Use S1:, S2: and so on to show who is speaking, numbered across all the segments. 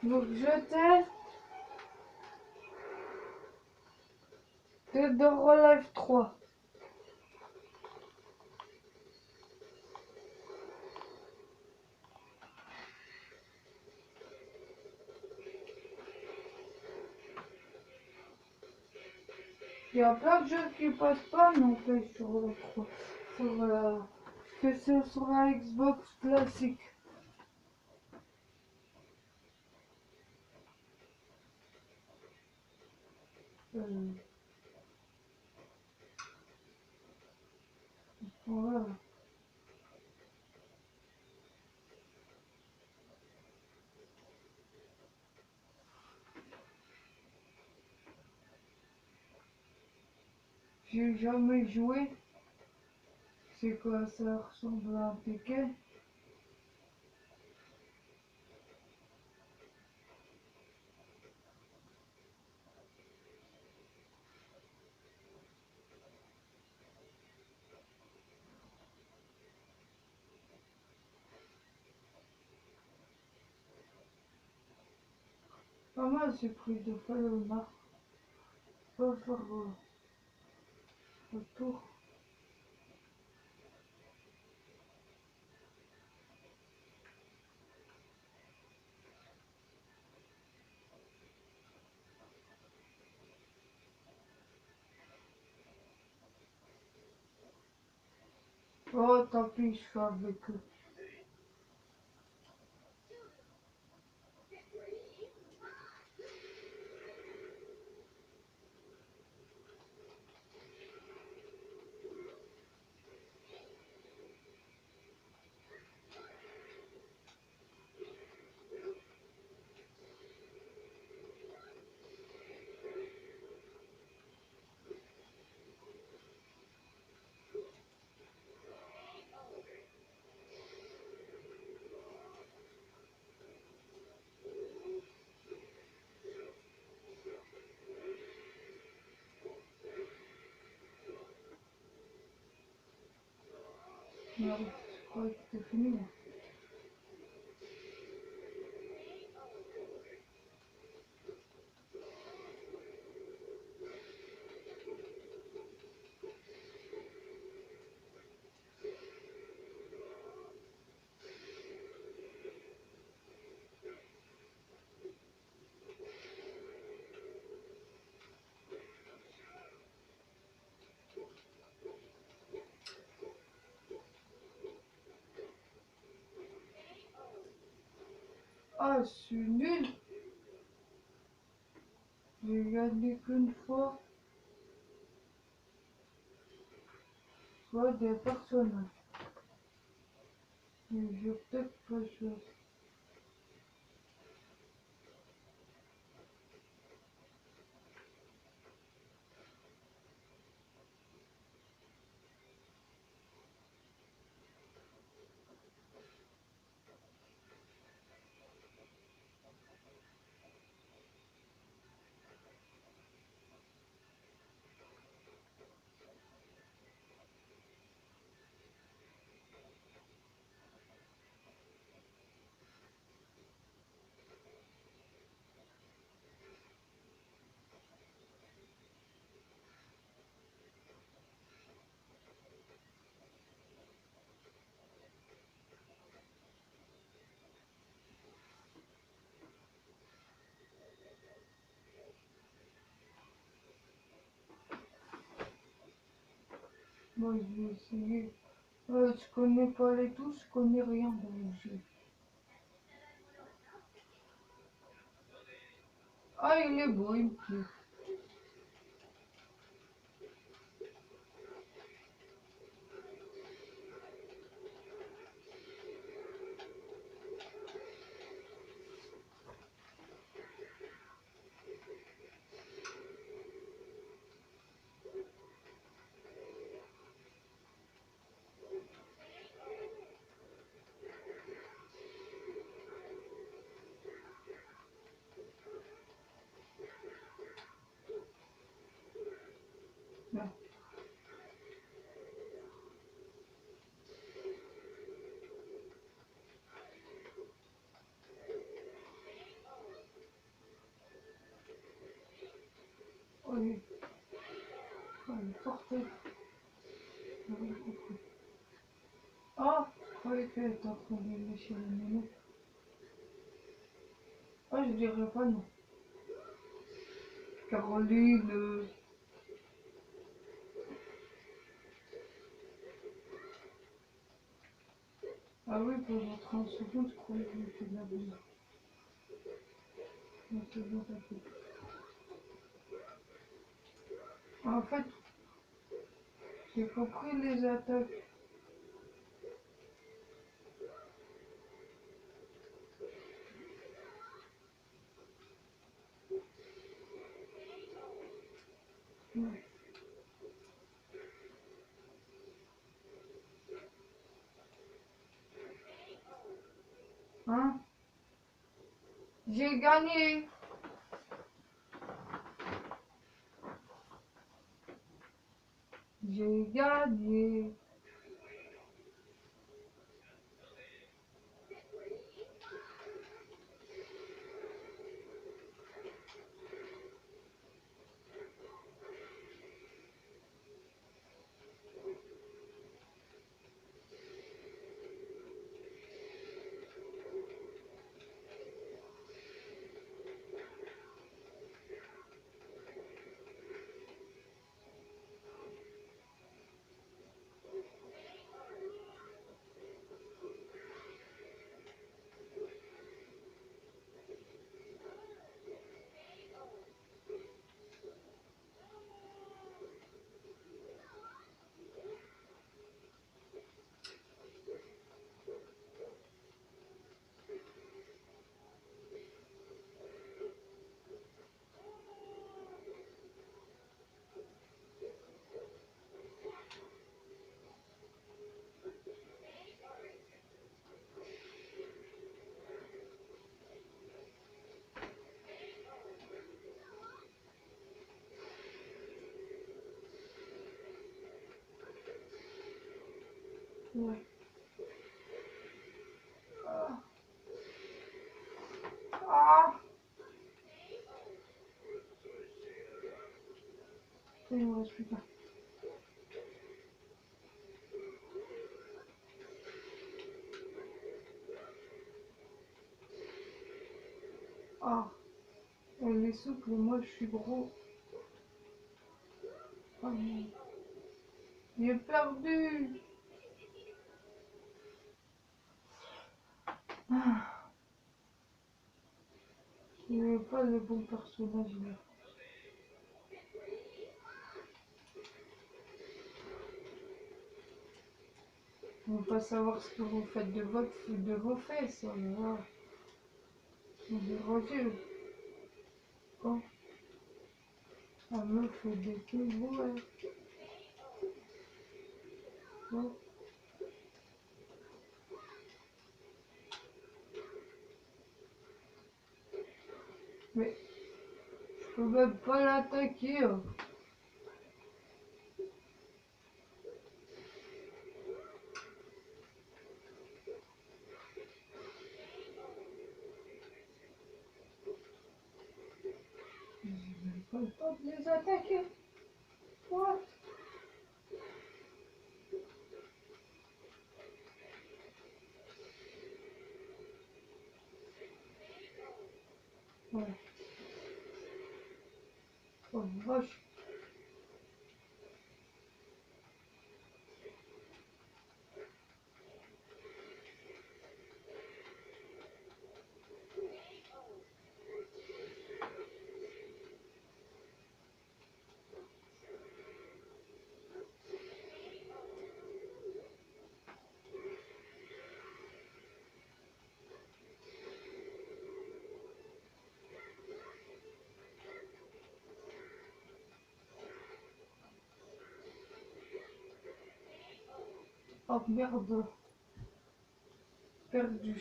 S1: Donc je teste Dead or Alive 3. Il y a plein de jeux qui passent pas non plus sur le 3. Que c'est sur la Xbox classique. Voilà. J'ai jamais joué. C'est quoi ça ressemble à un Tekken? Pas mal ce truc de faire le marque. Pas faire le tour. Oh tant pis, je suis avec eux. Merde, je croyais que c'était fini. Ah, je suis nul. J'ai gagné qu'une fois. Soit des personnages. Mais je vais peut-être pas choisir. Moi, je vais essayer. Je connais pas les tous, je connais rien dans le jeu. Ah, il est beau, il me plaît. truc. J'ai rien compris. Oh, je croyais qu'elle était en train de lécher le mémé. Oh, je dirais pas non. Caroline. Ah oui, pendant 30 secondes, je croyais que je mettais de la boue. Non, c'est bon, t'inquiète. En fait, j'ai compris les attaques. Ouais. Hein? J'ai gagné! J'ai gagné! Ouais. Ah! Ah! Il me reste plus qu'un. Ah! Elle est souple, moi je suis gros. Oh non. J'ai perdu! Ah! Il n'est pas le bon personnage là. On veut pas savoir ce que vous faites de vos fesses. Oh là là. Vous dérangez. Quand elle me fait des coups, ouais. Ouais. Mais je peux même pas l'attaquer. Hein. J'ai même pas le temps de les attaquer. What? Ouais. Oh vache. Oh merde. Perdu.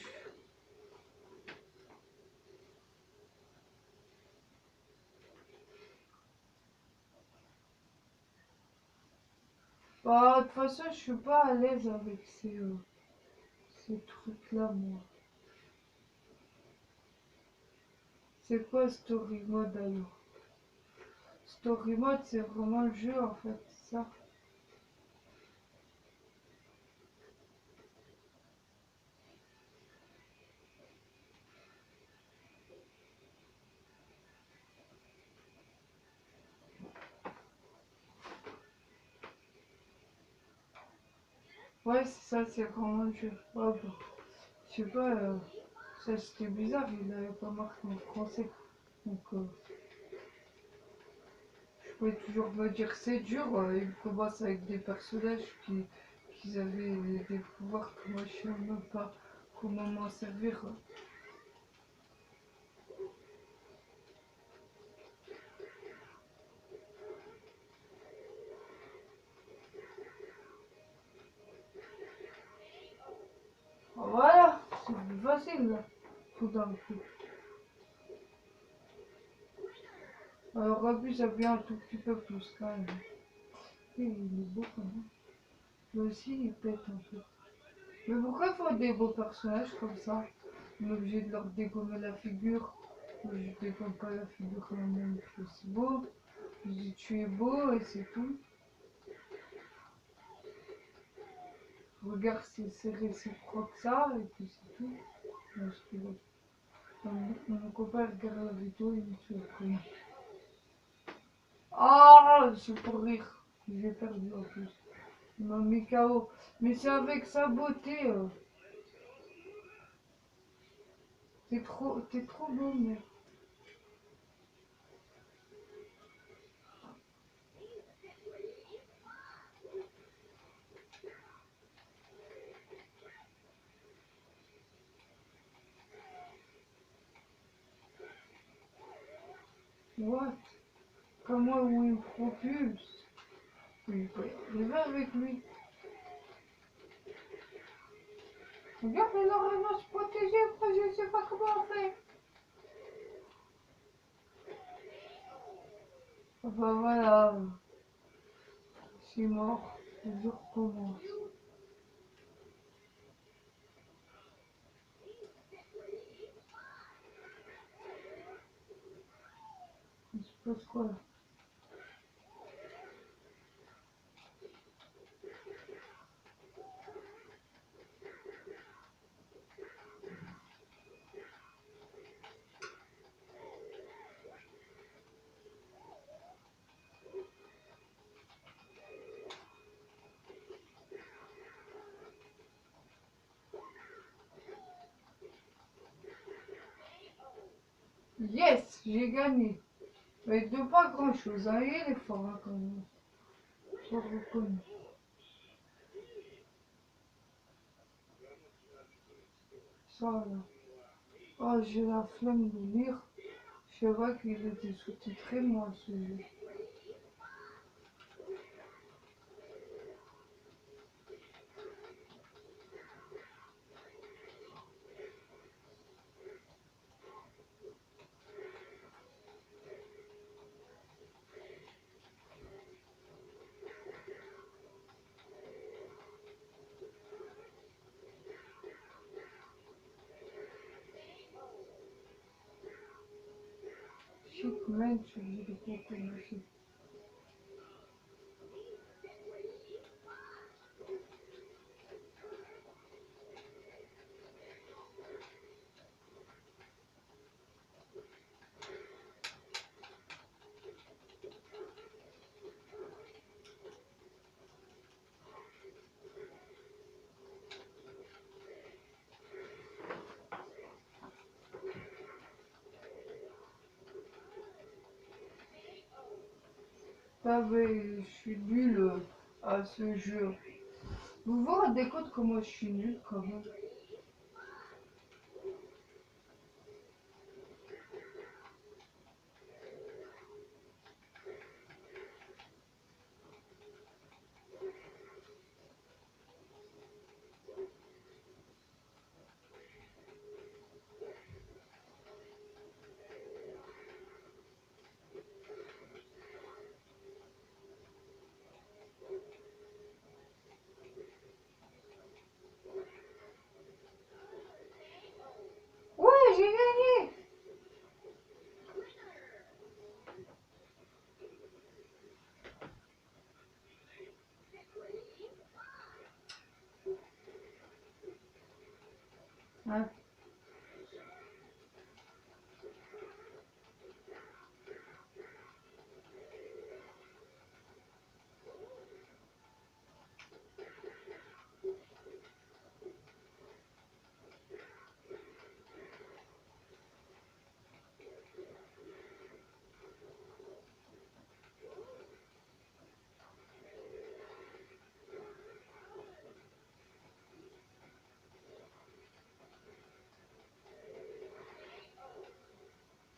S1: Bah, de toute façon, je suis pas à l'aise avec ces trucs-là, moi. C'est quoi Story Mode d'ailleurs? Story Mode, c'est vraiment le jeu en fait. ça. Ouais, c'est ça, c'est vraiment dur. Ouais, bon. Je sais pas, ça c'était bizarre, il avait pas marqué en français. Donc, je pouvais toujours me dire c'est dur. Il commence avec des personnages qui avaient des pouvoirs que moi je sais même pas comment m'en servir. Voilà, c'est plus facile là, tout d'un coup. Alors, Rabu, ça vient un tout petit peu plus quand même. Et il est beau quand même. Lui aussi, il pète un peu. Mais pourquoi il faut des beaux personnages comme ça? On est obligé de leur dégommer la figure. Moi, je dégomme pas la figure quand même. C'est beau. Je dis tu es beau et c'est tout. Regarde, c'est réciproque ça et puis c'est tout. Moi, je te mon copain regarde la vidéo et il me tue après. Ah, c'est pour rire. J'ai perdu en plus. Il m'a mis KO. Mais c'est avec sa beauté. T'es trop beau, mec. What? Comment où il me propulse? Il peut y arriver avec lui. Regarde, il aurait à se protéger, après je sais pas comment on fait. Enfin voilà, je suis mort, je recommence. Il se passe quoi là? Yes, j'ai gagné. Mais de pas grand chose, hein. Il est fort hein, quand même. Je reconnais. Ça là. Oh, j'ai la flemme de lire. Je vois qu'il était sous-titré moi ce jeu. Chic man, tu dis de quoi commencer. Ah mais je suis nul à ce jeu. Vous vous rendez compte comment je suis nul quand même. Hein?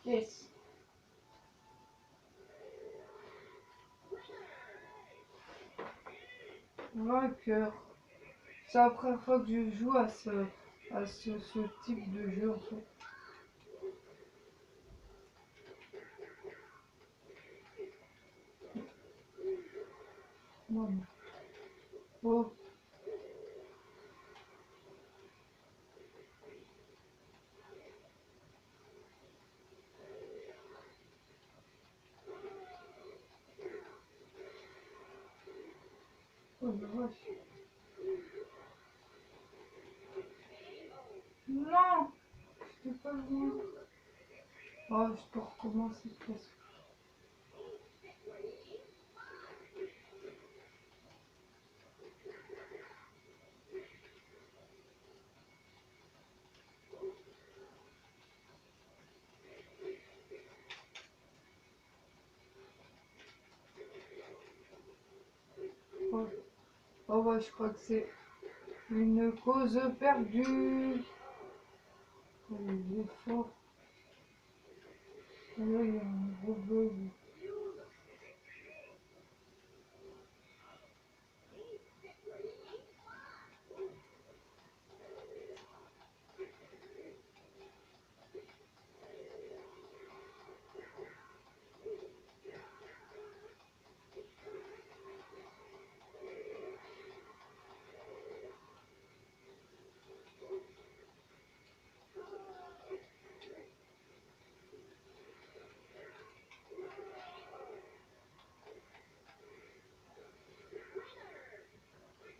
S1: Yes. Vainqueur. C'est la première fois que je joue à ce type de jeu en fait. Non, non. Oh, oh la vache. Non! Je pas loin. Oh, je peux recommencer presque. Oh, oh ouais, je crois que c'est une cause perdue. Oh, il est fort. Oh, là, il y a un gros bug.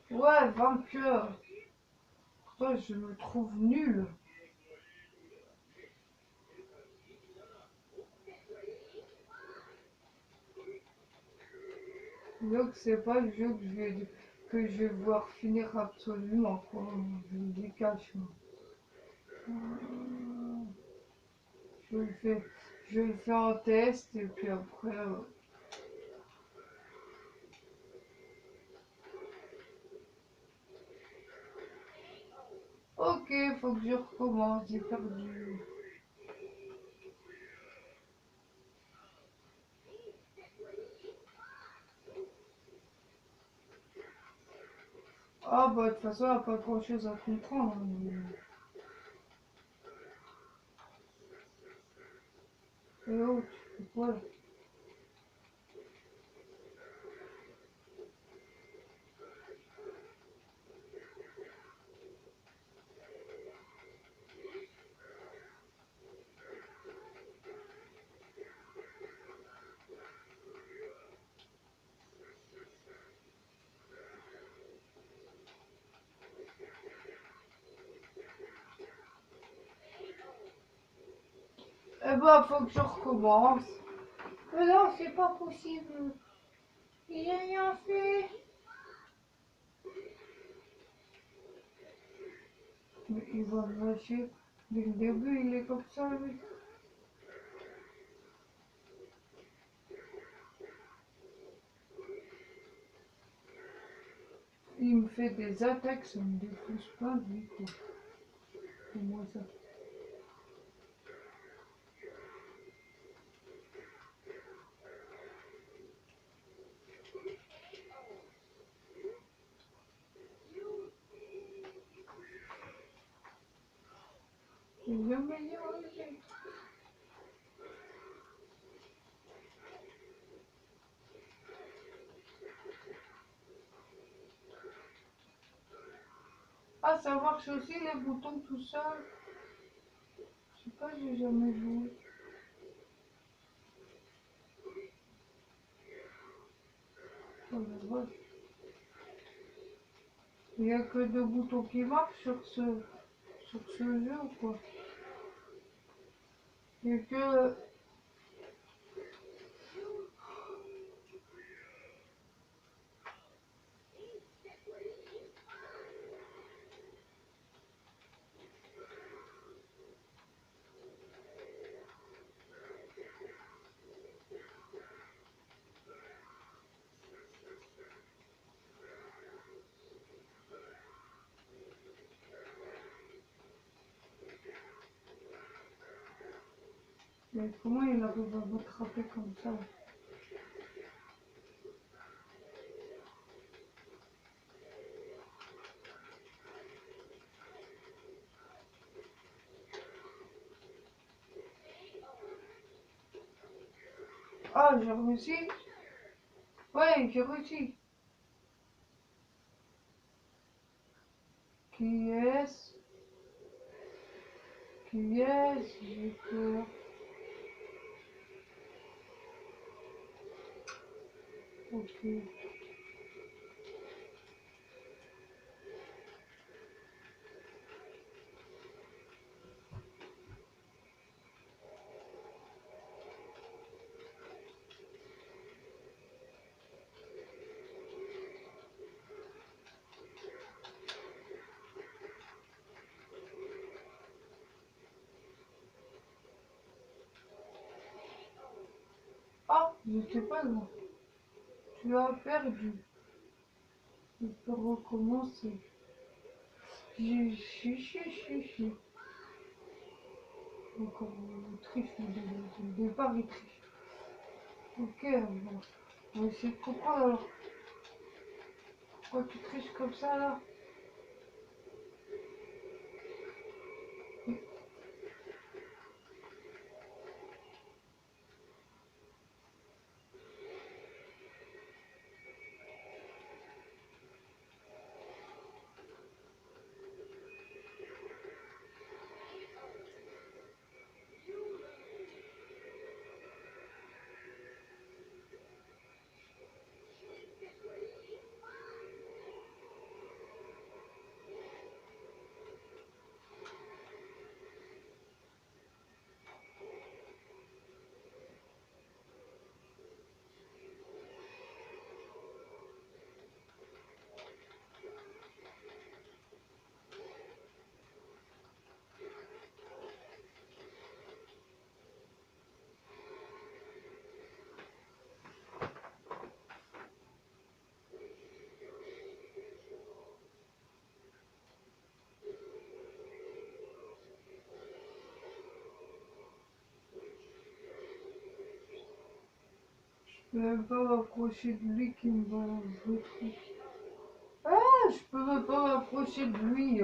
S1: Ouais, vainqueur. Pourtant, je me trouve nul. Donc, c'est pas le jeu que je vais voir finir absolument, quoi. Je me décache, moi. Je le fais, je le fais en test et puis après. Ok, faut que je recommence, j'ai perdu. Ah bah de toute façon, il n'y a pas grand chose à comprendre, hein, Et oh, tu fais quoi là? Eh bah faut que je recommence. Mais non, c'est pas possible. J'ai rien fait. Mais il va me lâcher. Dès le début, il est comme ça, lui. Il me fait des attaques, ça me défonce pas, lui, quoi. C'est moi ça. J'ai jamais y arrivé. Ah, ça marche aussi les boutons tout seul. Je sais pas, j'ai jamais joué. Oh la vache. Il n'y a que deux boutons qui marchent sur sur ce jeu, quoi. Et que... Mais comment il arrive à m'attraper comme ça? Ah, j'ai réussi? Ouais, j'ai réussi. Qui est-ce? Qui est-ce? J'ai peur. Ok. Ah, je sais pas là. Tu as perdu. Il peut recommencer. Chi. Encore il triche le départ, il triche. Ok, bon. On va essayer de comprendre alors. Pourquoi tu triches comme ça là? Je peux même pas m'approcher de lui qui me balance le truc. Ah, je peux même pas m'approcher de lui.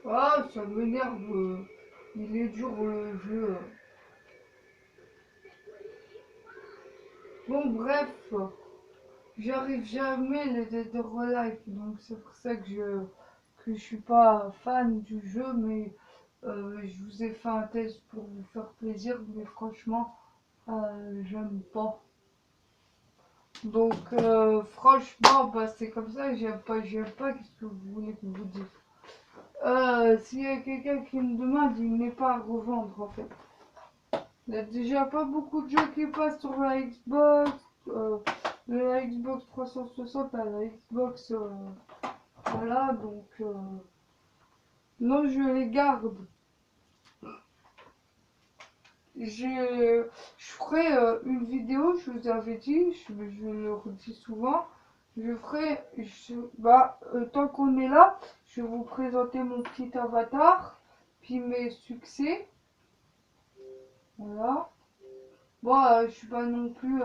S1: Ah, ça m'énerve. Il est dur le jeu. Bon, bref. J'arrive jamais les Dead or Alive, donc c'est pour ça que je suis pas fan du jeu, mais je vous ai fait un test pour vous faire plaisir, mais franchement, j'aime pas. Donc franchement, bah, c'est comme ça, j'aime pas, qu'est-ce que vous voulez que je vous dise? S'il y a quelqu'un qui me demande, il n'est pas à revendre en fait. Il y a déjà pas beaucoup de jeux qui passent sur la Xbox, de la Xbox 360 à la Xbox, voilà, donc non, je les garde. Je ferai une vidéo, je vous avais dit, je le redis souvent, tant qu'on est là, je vais vous présenter mon petit avatar. Puis mes succès, voilà. Bon, je suis pas non plus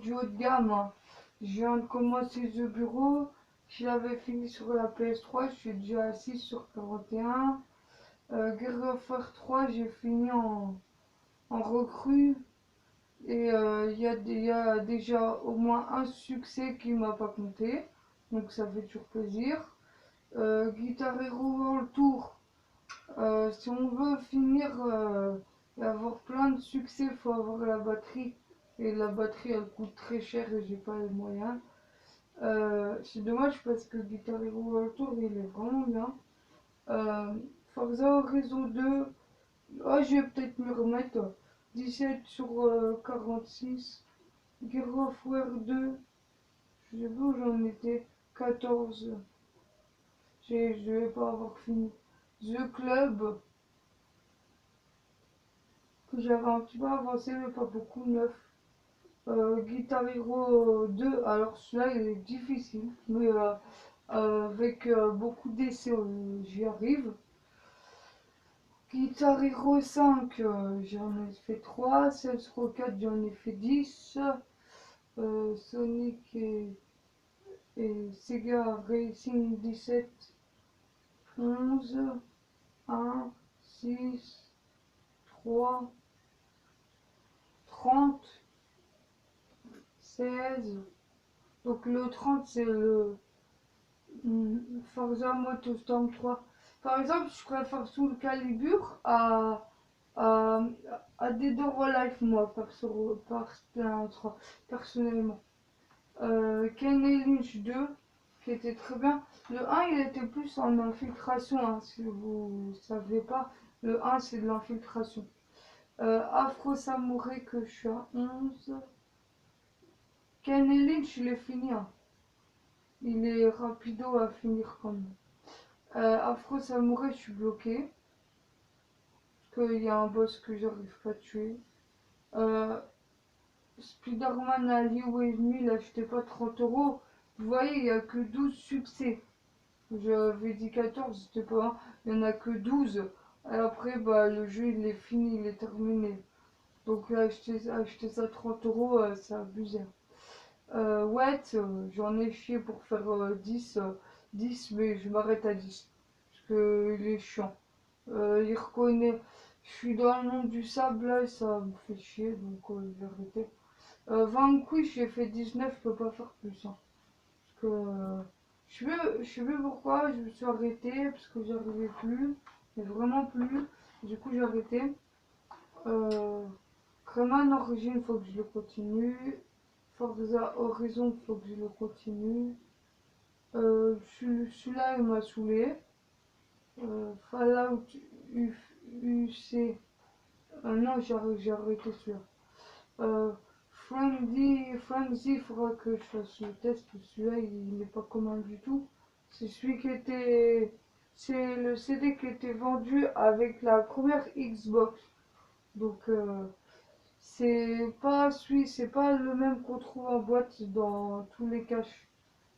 S1: du haut de gamme, hein. Je viens de commencer The Bureau. Je l'avais fini sur la PS3, je suis déjà à 6 sur 41. Gears of War 3, j'ai fini en recrue. Et il y a déjà au moins un succès qui m'a pas compté. Donc ça fait toujours plaisir. Guitar Hero World Tour. Si on veut finir et avoir plein de succès, il faut avoir la batterie. Et la batterie elle coûte très cher et j'ai pas les moyens. C'est dommage parce que Guitar Hero World Tour il est vraiment bien. Forza Horizon 2, oh, je vais peut-être me remettre 17 sur 46. Gears of War 2, je sais pas où j'en étais, 14. Je vais pas avoir fini. The Club, que j'avais un petit peu avancé, mais pas beaucoup, 9. Guitar Hero 2, alors celui-là il est difficile, mais avec beaucoup d'essais, j'y arrive. Guitar Hero 5, j'en ai fait 3. Saints Row 4, j'en ai fait 10. Sonic et Sega Racing 17, 11, 1, 6, 3, 30, 16. Donc le 30 c'est le Forza Motorstorm 3. Par exemple, je préfère Soul Calibur à, Dead or Alive, moi, personnellement. Ken et Lynch 2, qui était très bien. Le 1, il était plus en infiltration, hein, si vous ne savez pas. Le 1, c'est de l'infiltration. Afro Samurai, que je suis à 11. Ken et Lynch, je l'ai fini, hein. Il est rapido à finir quand même. Afro Samurai, je suis bloqué. Parce qu'il y a un boss que j'arrive pas à tuer. Euh, Spider-Man Ali With Me, là, j'étais pas 30 €. Vous voyez, il n'y a que 12 succès. J'avais dit 14, c'était pas un. Il n'y en a que 12. Et après, bah, le jeu, il est fini, il est terminé. Donc, acheter ça 30 €, c'est abusé. Ouais, j'en ai chié pour faire 10, mais je m'arrête à 10. Parce qu'il est chiant. Il reconnaît. Je suis dans le monde du sable là et ça me fait chier donc je vais arrêter. Vanquish, j'ai fait 19, je peux pas faire plus, hein. Parce que je sais plus pourquoi je me suis arrêtée parce que j'arrivais plus, mais vraiment plus. Du coup j'ai arrêté. Rayman Origin, faut que je le continue. Forza Horizon, faut que je le continue. Celui-là il m'a saoulé. Fallout UC. Non, j'ai arrêté celui-là. Frenzy, il faudra que je fasse le test. Celui-là, il n'est pas commun du tout. C'est celui qui était. C'est le CD qui était vendu avec la première Xbox. Donc, c'est pas le même qu'on trouve en boîte dans tous les caches.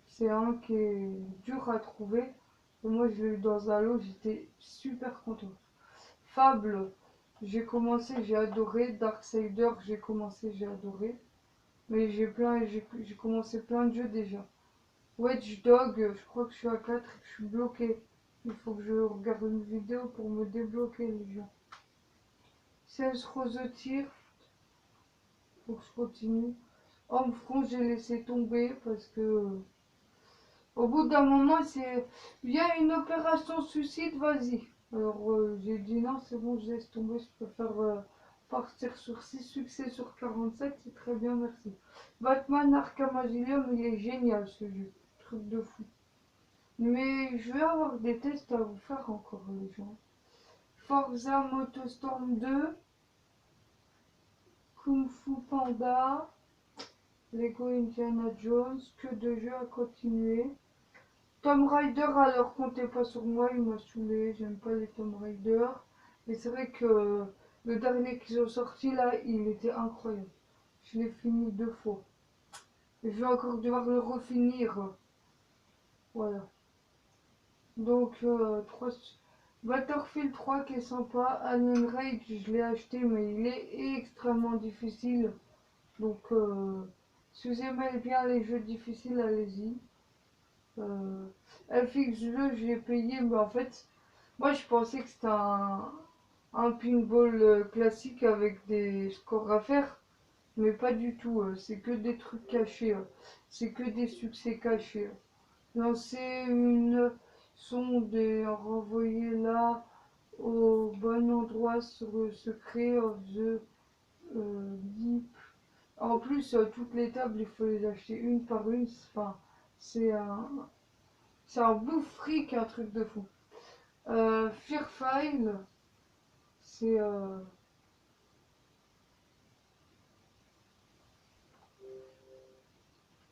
S1: C'est un qui est dur à trouver. Et moi, je l'ai eu dans un lot, j'étais super contente. Fable, j'ai commencé, j'ai adoré. Darksider, j'ai commencé, j'ai adoré. Mais j'ai commencé plein de jeux déjà. Wedge Dog, je crois que je suis à 4 et que je suis bloqué. Il faut que je regarde une vidéo pour me débloquer les jeux. Saints Row the Tier, faut que je continue. Homme front, j'ai laissé tomber parce que au bout d'un moment, c'est il y a une opération suicide, vas-y. Alors j'ai dit non, c'est bon, je laisse tomber, je préfère partir sur 6 succès sur 47, c'est très bien, merci. Batman Arkham Asylum, il est génial ce jeu, truc de fou. Mais je vais avoir des tests à vous faire encore, les gens. Forza Motorstorm 2, Kung Fu Panda, Lego Indiana Jones, que de jeux à continuer. Tomb Raider, alors comptez pas sur moi, il m'a saoulé, j'aime pas les Tomb Raider. Mais c'est vrai que le dernier qu'ils ont sorti là, il était incroyable. Je l'ai fini 2 fois. Et je vais encore devoir le refinir. Voilà. Donc, Battlefield 3 qui est sympa. Alien Rage, je l'ai acheté, mais il est extrêmement difficile. Donc, si vous aimez bien les jeux difficiles, allez-y. FX2, j'ai payé, mais en fait, moi je pensais que c'était un pinball classique avec des scores à faire. Mais pas du tout, c'est que des trucs cachés, c'est que des succès cachés. Lancer une sonde et renvoyer là au bon endroit sur le secret of the deep. En plus, toutes les tables, il faut les acheter une par une. Enfin, c'est un bouffe fric, un truc de fou. Fearfile, c'est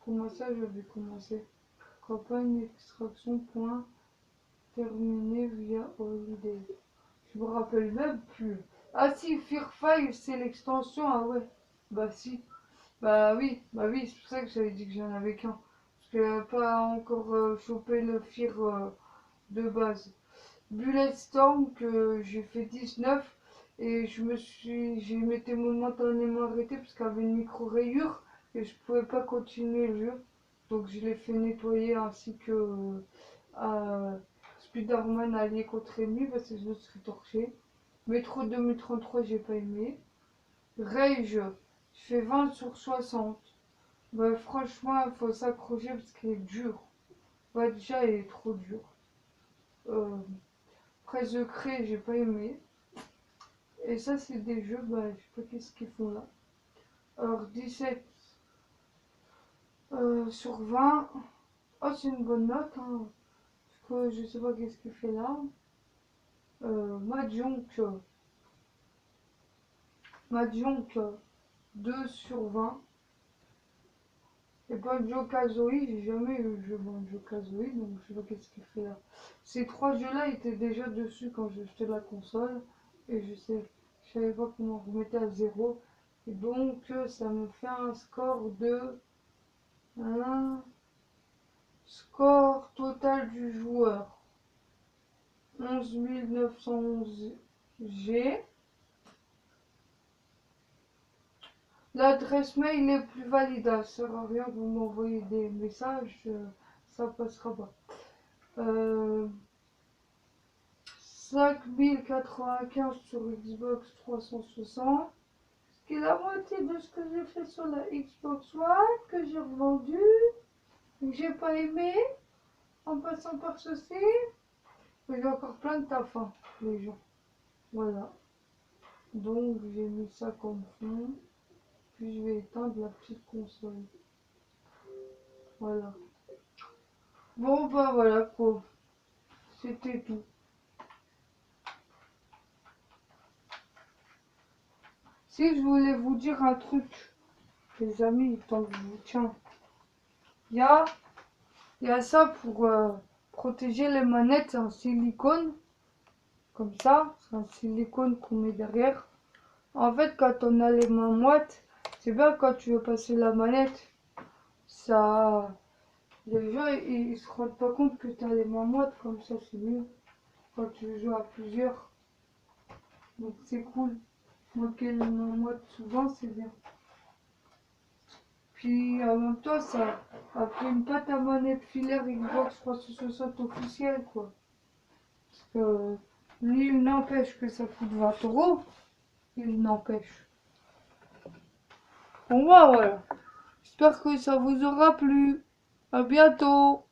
S1: comment ça j'avais commencé? Campagne extraction point terminé via Holiday. Je me rappelle même plus. Ah si, Fearfile, c'est l'extension. Ah ouais. Bah si. Bah oui, c'est pour ça que j'avais dit que j'en avais qu'un. Parce que j'avais pas encore chopé le Fear de base. Bulletstorm que j'ai fait 19 et j'ai m'étais momentanément arrêté parce qu'il y avait une micro-rayure et je pouvais pas continuer le jeu. Donc je l'ai fait nettoyer ainsi que Spider-Man allié contre ennemi parce que je me suis torché. Métro 2033 j'ai pas aimé. Rage, je fais 20 sur 60. Bah, franchement il faut s'accrocher parce qu'il est dur. Ouais déjà il est trop dur. Après The Cray j'ai pas aimé. Et ça c'est des jeux, bah je sais pas qu'est-ce qu'ils font là. Alors 17 sur 20. Oh c'est une bonne note hein. Parce que je sais pas qu'est-ce qu'il fait là. Mahjong 2 sur 20. Et Banjo-Kazooie, j'ai jamais eu le jeu Banjo-Kazooie, donc je sais pas qu'est-ce qu'il fait là. Ces trois jeux-là étaient déjà dessus quand j'ai acheté la console. Et je savais pas comment remettre à zéro. Et donc ça me fait un score de... Un score total du joueur. 11 911 G. L'adresse mail est plus valide, ça sert à rien que vous m'envoyez des messages, ça passera pas. 5095 sur Xbox 360, ce qui est la moitié de ce que j'ai fait sur la Xbox One, que j'ai revendu, que j'ai pas aimé, en passant par ceci. Mais j'ai encore plein de taf, hein, les gens. Voilà. Donc j'ai mis ça comme fond. Puis je vais éteindre la petite console. Voilà. Bon bah voilà quoi. C'était tout. Si je voulais vous dire un truc, les amis, tant que je vous tiens. Il y a ça pour protéger les manettes en silicone. Comme ça, c'est un silicone qu'on met derrière. En fait, quand on a les mains moites, c'est bien quand tu veux passer la manette. Ça, les gens, ils se rendent pas compte que tu as les mains moites, comme ça c'est mieux. Quand tu joues à plusieurs. Donc c'est cool. Moi qui ai les mains moites souvent, c'est bien. Puis en même temps, ça apprime pas ta manette filaire Xbox 360 officielle, quoi. Parce que lui, il n'empêche que ça coûte 20 €. Il n'empêche. Bon, bah voilà. J'espère que ça vous aura plu. À bientôt.